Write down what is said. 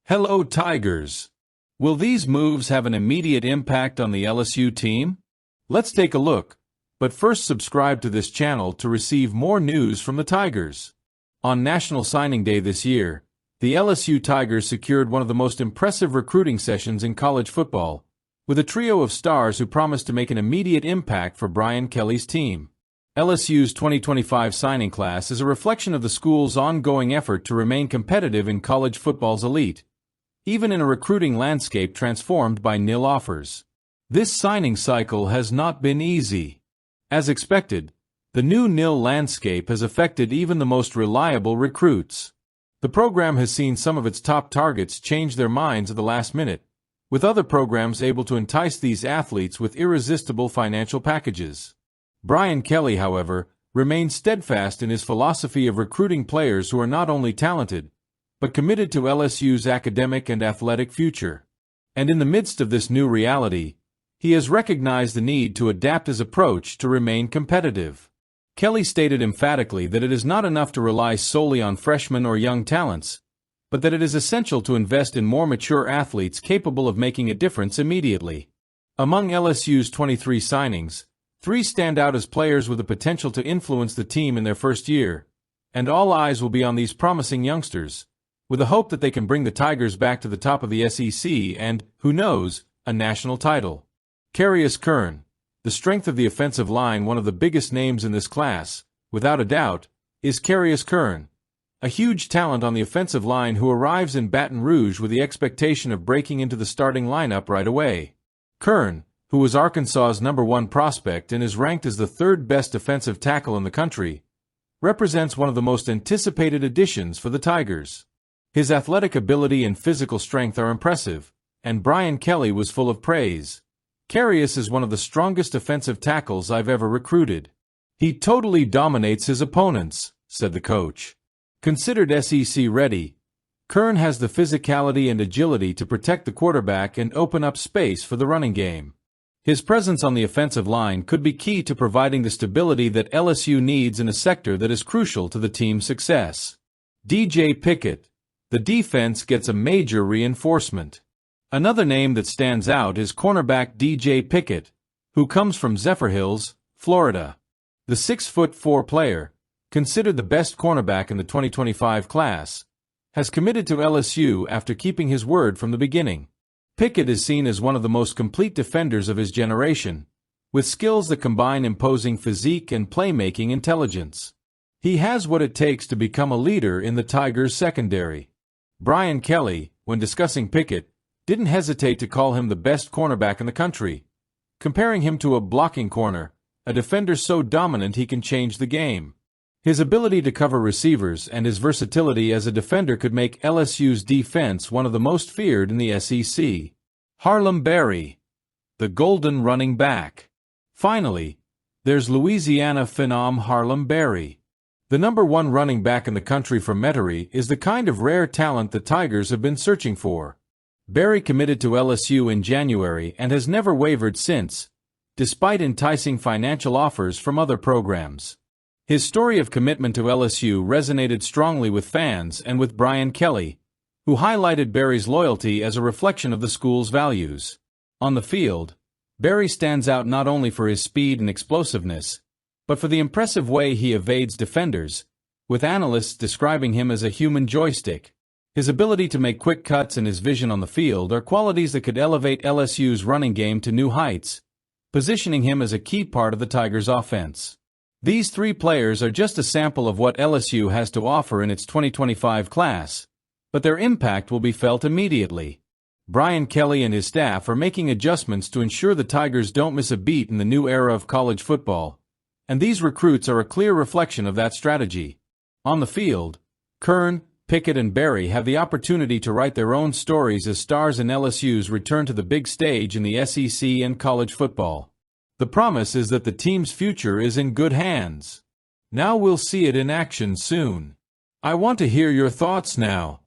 Hello, Tigers! Will these moves have an immediate impact on the LSU team? Let's take a look, but first subscribe to this channel to receive more news from the Tigers. On National Signing Day this year, the LSU Tigers secured one of the most impressive recruiting sessions in college football, with a trio of stars who promised to make an immediate impact for Brian Kelly's team. LSU's 2025 signing class is a reflection of the school's ongoing effort to remain competitive in college football's elite, even in a recruiting landscape transformed by nil offers. This signing cycle has not been easy. As expected, the new nil landscape has affected even the most reliable recruits. The program has seen some of its top targets change their minds at the last minute, with other programs able to entice these athletes with irresistible financial packages. Brian Kelly, however, remains steadfast in his philosophy of recruiting players who are not only talented, but committed to LSU's academic and athletic future. And in the midst of this new reality, he has recognized the need to adapt his approach to remain competitive. Kelly stated emphatically that it is not enough to rely solely on freshmen or young talents, but that it is essential to invest in more mature athletes capable of making a difference immediately. Among LSU's 23 signings, 3 stand out as players with the potential to influence the team in their first year, and all eyes will be on these promising youngsters, with the hope that they can bring the Tigers back to the top of the SEC and, who knows, a national title. Carius Kern, the strength of the offensive line. One of the biggest names in this class, without a doubt, is Carius Kern, a huge talent on the offensive line who arrives in Baton Rouge with the expectation of breaking into the starting lineup right away. Kern, who was Arkansas's #1 prospect and is ranked as the 3rd best defensive tackle in the country, represents one of the most anticipated additions for the Tigers. His athletic ability and physical strength are impressive, and Brian Kelly was full of praise. Carius is one of the strongest offensive tackles I've ever recruited. He totally dominates his opponents, said the coach. Considered SEC ready, Kern has the physicality and agility to protect the quarterback and open up space for the running game. His presence on the offensive line could be key to providing the stability that LSU needs in a sector that is crucial to the team's success. DJ Pickett. The defense gets a major reinforcement. Another name that stands out is cornerback DJ Pickett, who comes from Zephyrhills, Florida. The 6'4" player, considered the best cornerback in the 2025 class, has committed to LSU after keeping his word from the beginning. Pickett is seen as one of the most complete defenders of his generation, with skills that combine imposing physique and playmaking intelligence. He has what it takes to become a leader in the Tigers' secondary. Brian Kelly, when discussing Pickett, didn't hesitate to call him the best cornerback in the country, comparing him to a blocking corner, a defender so dominant he can change the game. His ability to cover receivers and his versatility as a defender could make LSU's defense one of the most feared in the SEC. Harlem Berry, the golden running back. Finally, there's Louisiana phenom Harlem Berry. The #1 running back in the country from Metairie is the kind of rare talent the Tigers have been searching for. Berry committed to LSU in January and has never wavered since, despite enticing financial offers from other programs. His story of commitment to LSU resonated strongly with fans and with Brian Kelly, who highlighted Berry's loyalty as a reflection of the school's values. On the field, Berry stands out not only for his speed and explosiveness, but for the impressive way he evades defenders, with analysts describing him as a human joystick. His ability to make quick cuts and his vision on the field are qualities that could elevate LSU's running game to new heights, positioning him as a key part of the Tigers' offense. These 3 players are just a sample of what LSU has to offer in its 2025 class, but their impact will be felt immediately. Brian Kelly and his staff are making adjustments to ensure the Tigers don't miss a beat in the new era of college football, and these recruits are a clear reflection of that strategy. On the field, Kern, Pickett, and Berry have the opportunity to write their own stories as stars in LSU's return to the big stage in the SEC and college football. The promise is that the team's future is in good hands. Now we'll see it in action soon. I want to hear your thoughts now.